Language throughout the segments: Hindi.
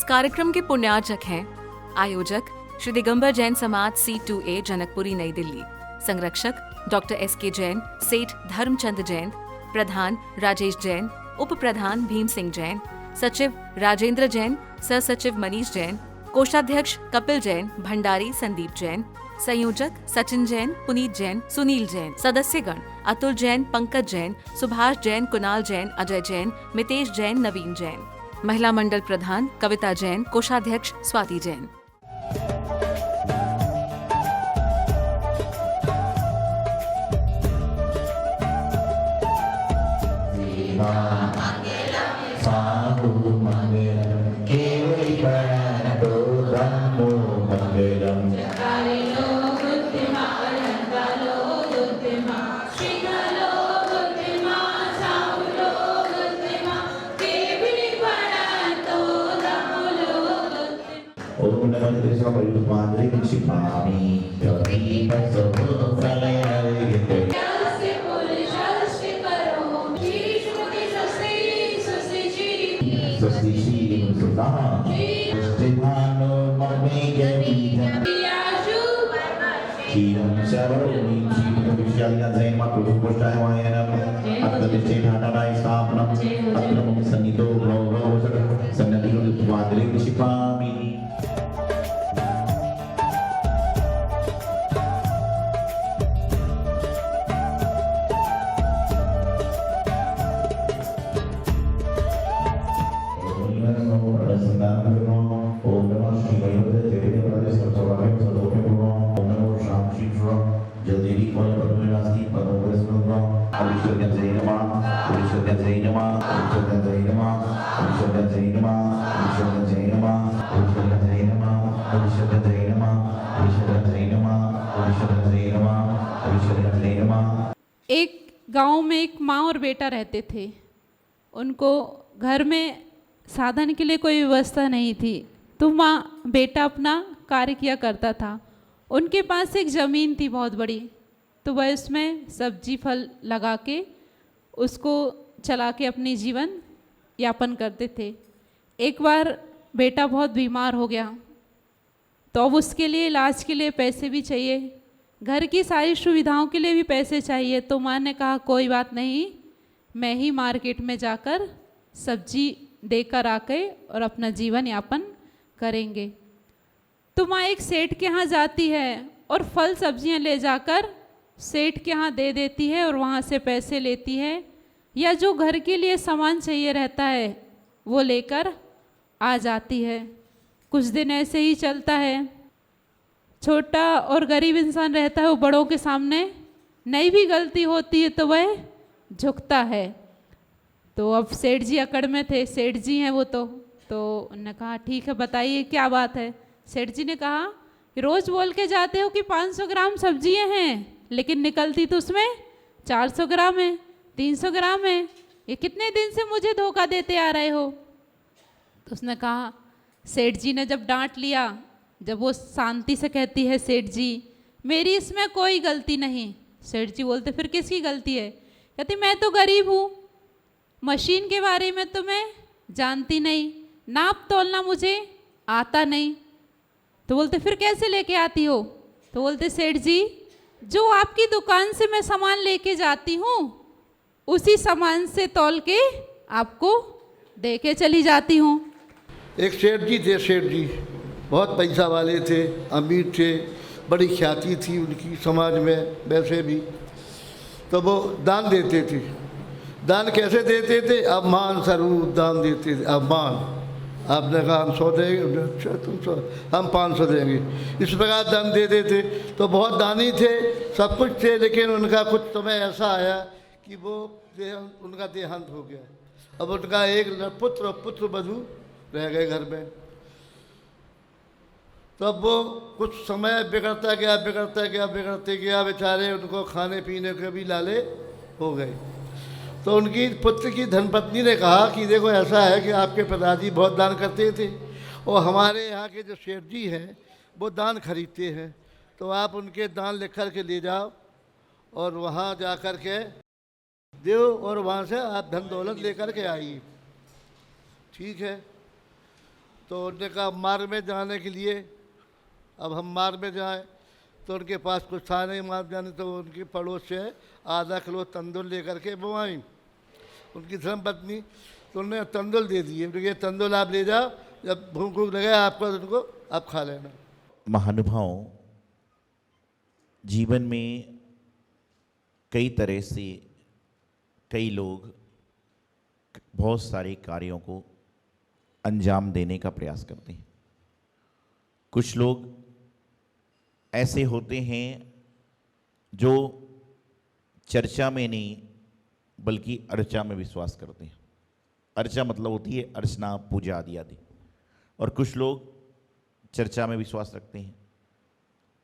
कार्यक्रम के पुण्यार्चक हैं आयोजक श्री दिगंबर जैन समाज C2A जनकपुरी नई दिल्ली, संरक्षक डॉक्टर SK जैन, सेठ धर्मचंद जैन, प्रधान राजेश जैन, उप प्रधान भीम सिंह जैन, सचिव राजेंद्र जैन, सह सचिव मनीष जैन, कोषाध्यक्ष कपिल जैन, भंडारी संदीप जैन, संयोजक सचिन जैन, पुनीत जैन, सुनील जैन, सदस्यगण अतुल जैन, पंकज जैन, सुभाष जैन, कुणाल जैन, अजय जैन, मितेश जैन, नवीन जैन, महिला मंडल प्रधान कविता जैन, कोषाध्यक्ष स्वाति जैन। एक गांव में एक माँ और बेटा रहते थे। उनको घर में साधन के लिए कोई व्यवस्था नहीं थी, तो माँ बेटा अपना कार्य किया करता था। उनके पास एक ज़मीन थी बहुत बड़ी, तो वह उसमें सब्जी फल लगा के उसको चला के अपनी जीवन यापन करते थे। एक बार बेटा बहुत बीमार हो गया, तो अब उसके लिए इलाज के लिए पैसे भी चाहिए, घर की सारी सुविधाओं के लिए भी पैसे चाहिए। तो माँ ने कहा कोई बात नहीं, मैं ही मार्केट में जाकर सब्जी देकर आके और अपना जीवन यापन करेंगे। तो माँ एक सेठ के यहाँ जाती है और फल सब्जियाँ ले जाकर सेठ के यहाँ दे देती है और वहाँ से पैसे लेती है, या जो घर के लिए सामान चाहिए रहता है वो लेकर आ जाती है। कुछ दिन ऐसे ही चलता है। छोटा और गरीब इंसान रहता है, वो बड़ों के सामने नई भी गलती होती है तो वह झुकता है। तो अब सेठ जी अकड़ में थे, सेठ जी हैं वो तो उन्होंने कहा ठीक है बताइए क्या बात है। सेठ जी ने कहा रोज़ बोल के जाते हो कि 500 ग्राम सब्जियां हैं, लेकिन निकलती तो उसमें 400 ग्राम है, 300 ग्राम है, ये कितने दिन से मुझे धोखा देते आ रहे हो। तो उसने कहा, सेठ जी ने जब डांट लिया, जब वो शांति से कहती है सेठ जी मेरी इसमें कोई गलती नहीं। सेठ जी बोलते फिर किसकी गलती है? कहती मैं तो गरीब हूँ, मशीन के बारे में तो मैं जानती नहीं, नाप तोलना मुझे आता नहीं। तो बोलते फिर कैसे लेके आती हो? तो बोलते सेठ जी जो आपकी दुकान से मैं सामान लेके जाती हूँ उसी सामान से तौल के आपको दे के चली जाती हूँ। एक सेठ जी थे, सेठ जी बहुत पैसा वाले थे, अमीर थे, बड़ी ख्याति थी उनकी समाज में वैसे भी। तो वो दान देते थे। दान कैसे देते थे? अवमान स्वरूप दान देते थे। अवमान, आपने कहा हम 100 देंगे, अच्छा तुम 100, हम 500 देंगे, इस प्रकार दान दे देते। तो बहुत दानी थे, सब कुछ थे, लेकिन उनका कुछ समय ऐसा आया कि वो उनका देहांत हो गया। अब उनका एक पुत्र और पुत्र वधू रह गए घर में। तो अब वो कुछ समय बिगड़ता गया, बिगड़ते गया, बेचारे उनको खाने पीने के भी लाले हो गए। तो उनकी पुत्र की धर्मपत्नी ने कहा कि देखो ऐसा है कि आपके पिताजी बहुत दान करते थे और हमारे यहाँ के जो सेठ जी हैं वो दान खरीदते हैं, तो आप उनके दान लिख कर के ले जाओ और वहाँ जा कर के दो और वहाँ से आप धन दौलत लेकर के आइए। ठीक है। तो उन्होंने कहा मार्ग में जाने के लिए, अब हम मार्ग में जाएं तो उनके पास कुछ था नहीं मार्ग जाने, तो उनकी पड़ोस से आधा किलो तंदूर लेकर के वो आई उनकी धर्मपत्नी, तो उन्होंने तंदूर दे दिए, ये तंदूर आप ले जाओ, जब भूख भूख लगे आपको उनको आप खा लेना। महानुभाव, जीवन में कई तरह से कई लोग बहुत सारे कार्यों को अंजाम देने का प्रयास करते हैं। कुछ लोग ऐसे होते हैं जो चर्चा में नहीं बल्कि अर्चा में विश्वास करते हैं। अर्चा मतलब होती है अर्चना, पूजा आदि आदि। और कुछ लोग चर्चा में विश्वास रखते हैं।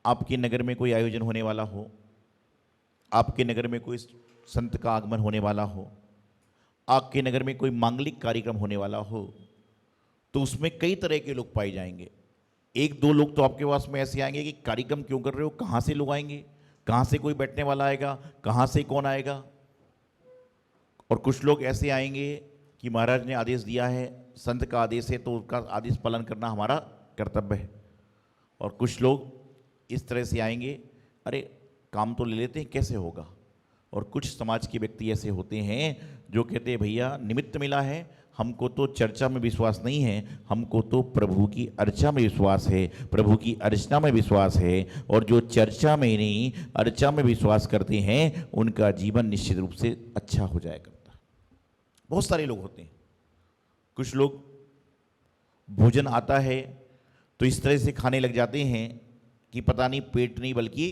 आपके नगर में कोई आयोजन होने वाला हो, आपके नगर में कोई संत का आगमन होने वाला हो, आपके नगर में कोई मांगलिक कार्यक्रम होने वाला हो, तो उसमें कई तरह के लोग पाए जाएंगे। एक दो लोग तो आपके पास में ऐसे आएंगे कि कार्यक्रम क्यों कर रहे हो, कहाँ से लोग आएंगे, कहाँ से कोई बैठने वाला आएगा, कहाँ से कौन आएगा। और कुछ लोग ऐसे आएंगे कि महाराज ने आदेश दिया है, संत का आदेश है, तो उसका आदेश पालन करना हमारा कर्तव्य है। और कुछ लोग इस तरह से आएंगे, अरे काम तो ले लेते हैं, कैसे होगा। और कुछ समाज के व्यक्ति ऐसे होते हैं जो कहते हैं भैया निमित्त मिला है, हमको तो चर्चा में विश्वास नहीं है, हमको तो प्रभु की अर्चा में विश्वास है, प्रभु की अर्चना में विश्वास है। और जो चर्चा में नहीं अर्चा में विश्वास करते हैं उनका जीवन निश्चित रूप से अच्छा हो जाया करता है। बहुत सारे लोग होते हैं। कुछ लोग भोजन आता है तो इस तरह से खाने लग जाते हैं कि पता नहीं पेट नहीं बल्कि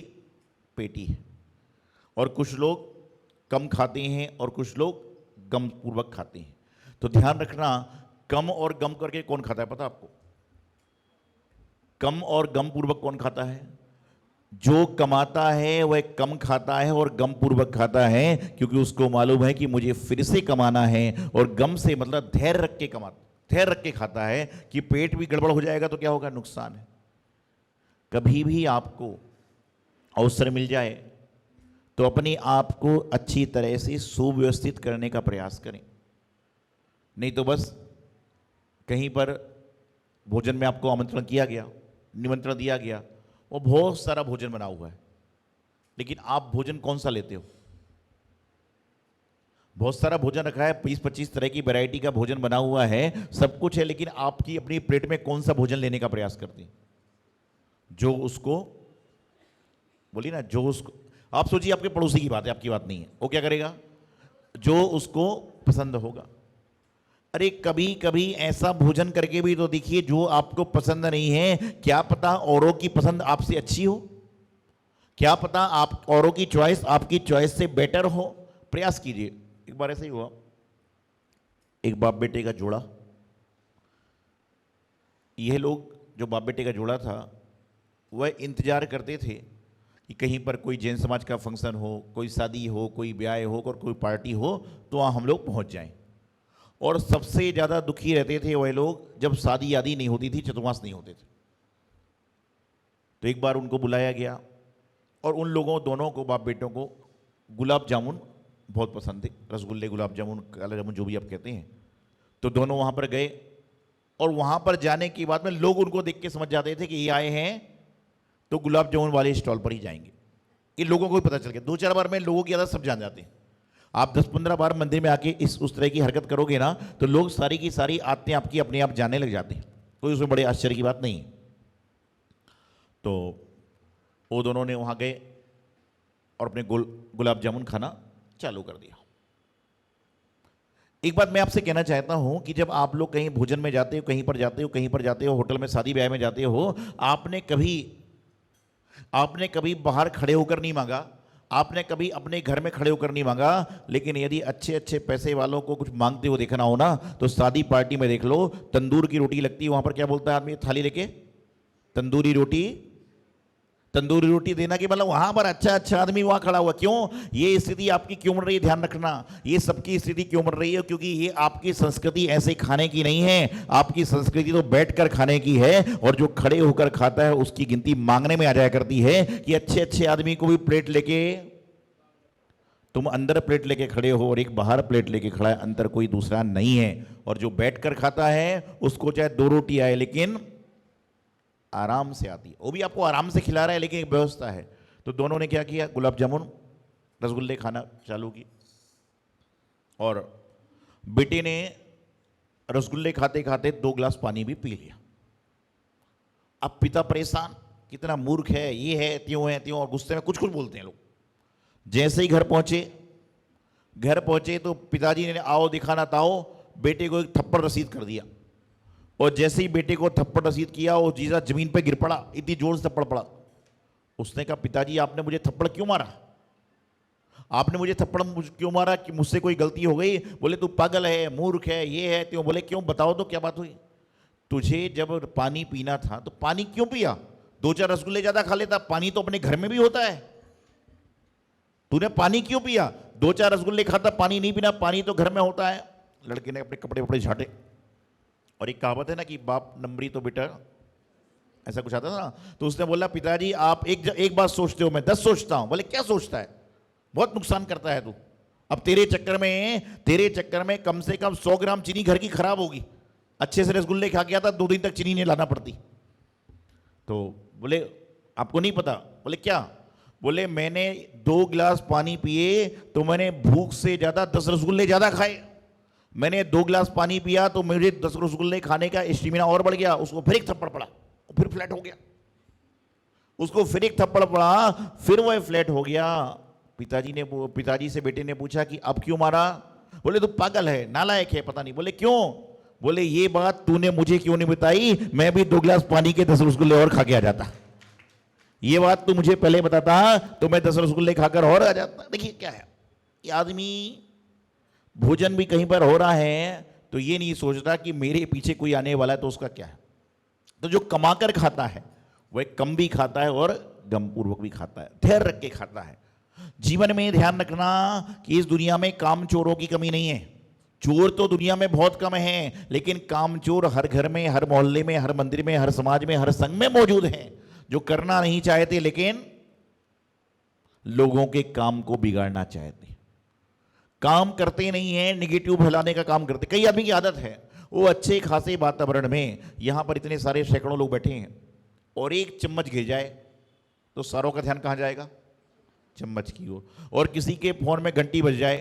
पेटी है। और कुछ लोग कम खाते हैं और कुछ लोग गम पूर्वक खाते हैं। तो ध्यान रखना, कम और गम करके कौन खाता है पता आपको? कम और गम पूर्वक कौन खाता है? जो कमाता है वह कम खाता है और गम पूर्वक खाता है, क्योंकि उसको मालूम है कि मुझे फिर से कमाना है। और गम से मतलब धैर्य रख के धैर्य रख के खाता है कि पेट भी गड़बड़ हो जाएगा तो क्या होगा, नुकसान है। कभी भी आपको अवसर मिल जाए तो अपने आप को अच्छी तरह से सुव्यवस्थित करने का प्रयास करें। नहीं तो बस कहीं पर भोजन में आपको आमंत्रण किया गया, निमंत्रण दिया गया, वो बहुत सारा भोजन बना हुआ है, लेकिन आप भोजन कौन सा लेते हो? बहुत सारा भोजन रखा है, 20-25 तरह की वैरायटी का भोजन बना हुआ है, सब कुछ है, लेकिन आपकी अपनी प्लेट में कौन सा भोजन लेने का प्रयास करते हैं? जो उसको बोलिए ना, जो उसको, आप सोचिए आपके पड़ोसी की बात है, आपकी बात नहीं है, वो क्या करेगा? जो उसको पसंद होगा। अरे कभी कभी ऐसा भोजन करके भी तो देखिए जो आपको पसंद नहीं है, क्या पता औरों की पसंद आपसे अच्छी हो, क्या पता आप औरों की चॉइस आपकी चॉइस से बेटर हो। प्रयास कीजिए। एक बार ऐसे ही हुआ, एक बाप बेटे का जोड़ा, यह लोग जो बाप बेटे का जोड़ा था वह इंतजार करते थे कि कहीं पर कोई जैन समाज का फंक्शन हो, कोई शादी हो, कोई ब्याह हो और कोई पार्टी हो तो वहाँ हम लोग पहुँच जाएं। और सबसे ज़्यादा दुखी रहते थे वह लोग जब शादी आदि नहीं होती थी, चतुर्मास नहीं होते थे। तो एक बार उनको बुलाया गया और उन लोगों दोनों को, बाप बेटों को, गुलाब जामुन बहुत पसंद थे, रसगुल्ले, गुलाब जामुन, काला जामुन, जो भी आप कहते हैं। तो दोनों वहाँ पर गए और वहाँ पर जाने के बाद में लोग उनको देख के समझ जाते थे कि ये आए हैं तो गुलाब जामुन वाले स्टॉल पर ही जाएंगे। ये लोगों को भी पता चल गया। 2-4 बार में लोगों की आदत सब जान जाते हैं। आप 10-15 बार मंदिर में आके उस तरह की हरकत करोगे ना तो लोग सारी की सारी आदतें आपकी अपने आप जानने लग जाते हैं। कोई उसमें बड़े आश्चर्य की बात नहीं। तो वो दोनों ने वहाँ गए और अपने गुलाब जामुन खाना चालू कर दिया। एक बात मैं आपसे कहना चाहता हूं कि जब आप लोग कहीं भोजन में जाते हो, कहीं पर जाते हो, होटल में, शादी ब्याह में जाते हो, आपने कभी बाहर खड़े होकर नहीं मांगा, आपने कभी अपने घर में खड़े होकर नहीं मांगा। लेकिन यदि अच्छे अच्छे पैसे वालों को कुछ मांगते हुए देखना हो ना तो शादी पार्टी में देख लो, तंदूर की रोटी लगती है, वहां पर क्या बोलता है आदमी थाली लेके? तंदूरी रोटी देना कि मतलब वहां पर अच्छा आदमी वहां खड़ा हुआ। क्यों? ये स्थिति आपकी क्यों बन रही है? ध्यान रखना, ये सबकी स्थिति क्यों बन रही है? क्योंकि ये आपकी संस्कृति ऐसे खाने की नहीं है। आपकी संस्कृति तो बैठकर खाने की है, और जो खड़े होकर खाता है उसकी गिनती मांगने में आ जाया करती है कि अच्छे आदमी को भी प्लेट लेके तुम अंदर प्लेट लेके खड़े हो और एक बाहर प्लेट लेके खड़ा है, अंतर कोई दूसरा नहीं है। और जो बैठकर खाता है उसको चाहे 2 रोटी आए लेकिन आराम से आती है, वो भी आपको आराम से खिला रहा है लेकिन एक व्यवस्था है। तो दोनों ने क्या किया, गुलाब जामुन रसगुल्ले खाना चालू की, और बेटे ने रसगुल्ले खाते खाते 2 गिलास पानी भी पी लिया। अब पिता परेशान, कितना मूर्ख है, ये है, त्यों है, त्यों, और गुस्से में कुछ कुछ बोलते हैं लोग। जैसे ही घर पहुंचे तो पिताजी ने आओ दिखाना ताओ, बेटे को एक थप्पड़ रसीद कर दिया। और जैसे ही बेटे को थप्पड़ रसीद किया, वो जीजा जमीन पे गिर पड़ा, इतनी जोर से थप्पड़ पड़ा। उसने कहा, पिताजी आपने मुझे थप्पड़ क्यों मारा, आपने मुझे थप्पड़ क्यों मारा, कि मुझसे कोई गलती हो गई? बोले तू पागल है, मूर्ख है, ये है, त्यों। बोले क्यों, बताओ तो क्या बात हुई? तुझे जब पानी पीना था तो पानी क्यों पिया? 2-4 रसगुल्ले ज्यादा खा लेता, पानी तो अपने घर में भी होता है। तूने पानी क्यों पिया? 2-4 रसगुल्ले खाता, पानी नहीं पीना, पानी तो घर में होता है। लड़के ने अपने कपड़े वपड़े झाटे, और एक कहावत है ना कि बाप नंबरी तो बेटा, ऐसा कुछ आता था ना। तो उसने बोला, पिताजी आप एक बात सोचते हो, मैं 10 सोचता हूं। बोले क्या सोचता है? बहुत नुकसान करता है तू। अब तेरे चक्कर में कम से कम 100 ग्राम चीनी घर की खराब होगी। अच्छे से रसगुल्ले खा के आता, 2 दिन तक चीनी नहीं लाना पड़ती। तो बोले आपको नहीं पता? बोले क्या? बोले मैंने 2 गिलास पानी पिए तो मैंने भूख से ज्यादा 10 रसगुल्ले ज्यादा खाए। मैंने 2 गिलास पानी पिया तो मेरे 10 रसगुल्ले खाने का स्टेमिना और बढ़ गया। उसको फिर एक थप्पड़ पड़ा, फिर फ्लैट हो गया। उसको फिर एक थप्पड़ पड़ा, फिर वह फ्लैट हो गया। पिताजी से बेटे ने पूछा कि अब क्यों मारा? बोले तू पागल है, नालायक है, पता नहीं। बोले क्यों? बोले ये बात तूने मुझे क्यों नहीं बताई, मैं भी 2 गिलास पानी के 10 रसगुल्ले और खा के आ जाता। ये बात तू मुझे पहले बताता तो मैं 10 रसगुल्ले खाकर और आ जाता। देखिए क्या है, ये आदमी भोजन भी कहीं पर हो रहा है तो ये नहीं सोचता कि मेरे पीछे कोई आने वाला है तो उसका क्या है। तो जो कमाकर खाता है वह कम भी खाता है और गमपूर्वक भी खाता है, धैर्य रख के खाता है। जीवन में ध्यान रखना कि इस दुनिया में कामचोरों की कमी नहीं है। चोर तो दुनिया में बहुत कम हैं, लेकिन कामचोर हर घर में, हर मोहल्ले में, हर मंदिर में, हर समाज में, हर संघ में मौजूद हैं, जो करना नहीं चाहते लेकिन लोगों के काम को बिगाड़ना चाहते। काम करते नहीं है, निगेटिव फैलाने का काम करते। कई आदमी की आदत है, वो अच्छे खासे वातावरण में, यहां पर इतने सारे सैकड़ों लोग बैठे हैं और एक चम्मच गिर जाए तो सारों का ध्यान कहां जाएगा? चम्मच की ओर। और किसी के फोन में घंटी बज जाए,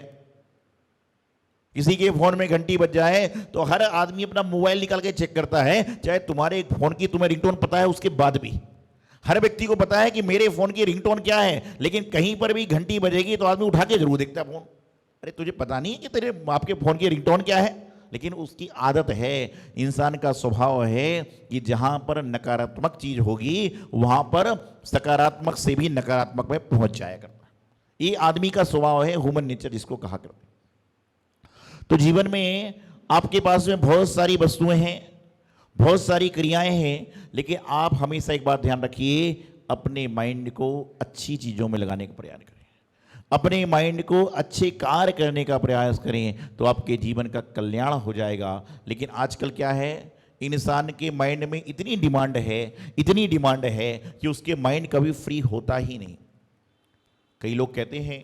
किसी के फोन में घंटी बज जाए तो हर आदमी अपना मोबाइल निकाल के चेक करता है, चाहे तुम्हारे फोन की तुम्हें रिंगटोन पता है उसके बाद भी। हर व्यक्ति को पता है कि मेरे फोन की रिंगटोन क्या है, लेकिन कहीं पर भी घंटी बजेगी तो आदमी उठा के जरूर देखता है फोन। अरे तुझे पता नहीं है कि तेरे आपके फोन की रिंगटोन क्या है? लेकिन उसकी आदत है, इंसान का स्वभाव है कि जहां पर नकारात्मक चीज होगी वहां पर सकारात्मक से भी नकारात्मक में पहुंच जाया करता है। ये आदमी का स्वभाव है, ह्यूमन नेचर जिसको कहा करते हैं। तो जीवन में आपके पास में बहुत सारी वस्तुएं हैं, बहुत सारी क्रियाएं हैं, लेकिन आप हमेशा एक बात ध्यान रखिए, अपने माइंड को अच्छी चीजों में लगाने का प्रयास करें, अपने माइंड को अच्छे कार्य करने का प्रयास करें तो आपके जीवन का कल्याण हो जाएगा। लेकिन आजकल क्या है, इंसान के माइंड में इतनी डिमांड है कि उसके माइंड कभी फ्री होता ही नहीं। कई लोग कहते हैं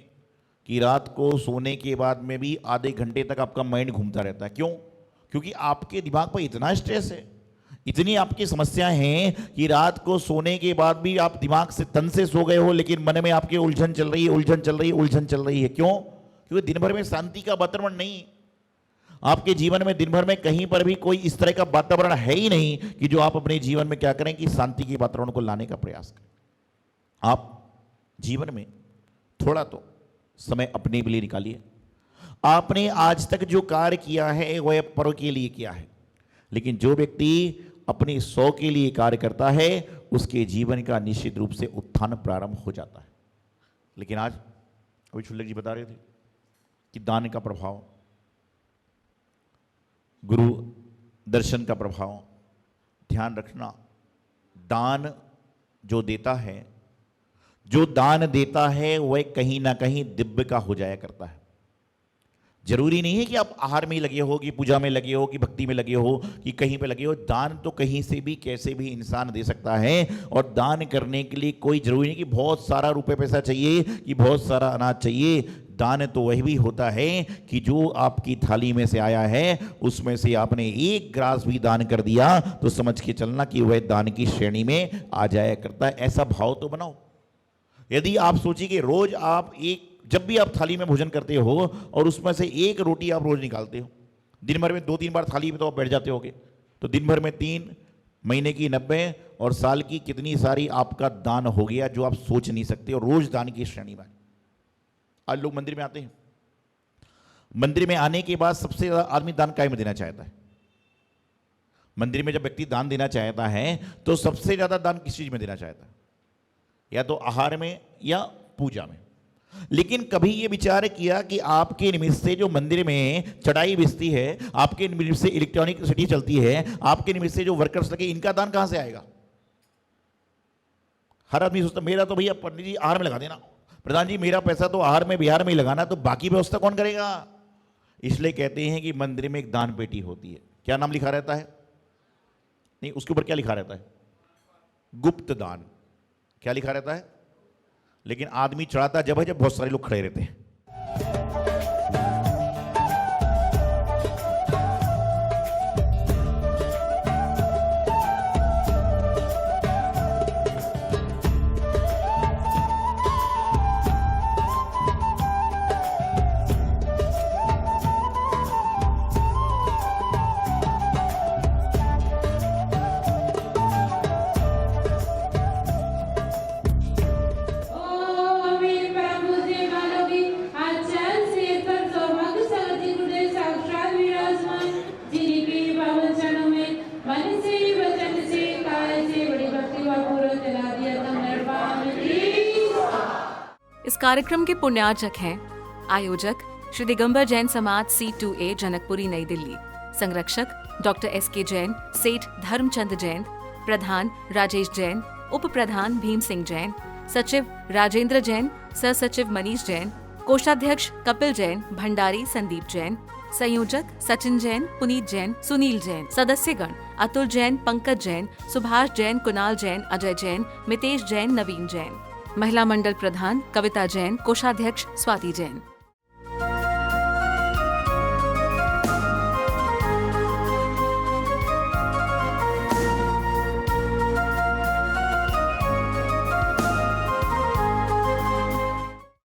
कि रात को सोने के बाद में भी आधे घंटे तक आपका माइंड घूमता रहता है। क्यों? क्योंकि आपके दिमाग पर इतना स्ट्रेस है, इतनी आपकी समस्याएं हैं कि रात को सोने के बाद भी आप दिमाग से तन से सो गए हो, लेकिन मन में आपके उलझन चल रही है। क्यों? क्योंकि दिन भर में शांति का वातावरण नहीं, आपके जीवन में दिन भर में कहीं पर भी कोई इस तरह का वातावरण है ही नहीं कि जो आप अपने जीवन में क्या करें कि शांति के वातावरण को लाने का प्रयास करें। आप जीवन में थोड़ा तो समय अपने लिए निकालिए। आपने आज तक जो कार्य किया है वह पर के लिए किया है, लेकिन जो व्यक्ति अपने 100 के लिए कार्य करता है उसके जीवन का निश्चित रूप से उत्थान प्रारंभ हो जाता है। लेकिन आज अभी शुल्लक जी बता रहे थे कि दान का प्रभाव, गुरु दर्शन का प्रभाव, ध्यान रखना, दान जो दान देता है वह कहीं ना कहीं दिव्य का हो जाया करता है। जरूरी नहीं है कि आप आहार में लगे हो, कि पूजा में लगे हो, कि भक्ति में लगे हो, कि कहीं पे लगे हो। दान तो कहीं से भी कैसे भी इंसान दे सकता है, और दान करने के लिए कोई जरूरी नहीं कि बहुत सारा रुपए पैसा चाहिए, कि बहुत सारा अनाज चाहिए। दान तो वही भी होता है कि जो आपकी थाली में से आया है उसमें से आपने एक ग्रास भी दान कर दिया तो समझ के चलना कि वह दान की श्रेणी में आ जाया करता है। ऐसा भाव तो बनाओ। यदि आप सोचिए कि रोज आप जब भी आप थाली में भोजन करते हो और उसमें से एक रोटी आप रोज निकालते हो, दिन भर में 2-3 बार थाली में तो आप बैठ जाते होगे, तो दिन भर में 3 महीने की 90 और साल की कितनी सारी आपका दान हो गया जो आप सोच नहीं सकते। और रोज दान की श्रेणी में आज लोग मंदिर में आते हैं, मंदिर में आने के बाद सबसे ज्यादा आदमी दान काय में देना चाहता है। मंदिर में जब व्यक्ति दान देना चाहता है तो सबसे ज्यादा दान किस चीज में देना चाहता है? या तो आहार में या पूजा में। लेकिन कभी यह विचार किया कि आपके निमित्त से जो मंदिर में चटाई बिछती है, आपके निमित्त से इलेक्ट्रॉनिक सिटी चलती है, आपके निमित्त से जो वर्कर्स लगे, इनका दान कहां से आएगा? हर आदमी सोचता मेरा तो भैया पंडित जी आहार में लगा देना, प्रधान जी मेरा पैसा तो आहार में बिहार में ही लगाना, तो बाकी व्यवस्था कौन करेगा? इसलिए कहते हैं कि मंदिर में एक दान पेटी होती है। क्या नाम लिखा रहता है? नहीं, उसके ऊपर क्या लिखा रहता है? गुप्त दान। क्या लिखा रहता है? लेकिन आदमी चढ़ाता जब है जब बहुत सारे लोग खड़े रहते हैं। इस कार्यक्रम के पुण्यार्चक हैं आयोजक श्री दिगंबर जैन समाज C2A जनकपुरी नई दिल्ली, संरक्षक डॉक्टर SK जैन, सेठ धर्मचंद जैन, प्रधान राजेश जैन, उप प्रधान भीम सिंह जैन, सचिव राजेंद्र जैन, सह सचिव मनीष जैन, कोषाध्यक्ष कपिल जैन, भंडारी संदीप जैन, संयोजक सचिन जैन, पुनीत जैन, सुनील जैन, सदस्यगण अतुल जैन, पंकज जैन, सुभाष जैन, कुणाल जैन, अजय जैन, मितेश जैन, नवीन जैन, महिला मंडल प्रधान कविता जैन, कोषाध्यक्ष स्वाति जैन।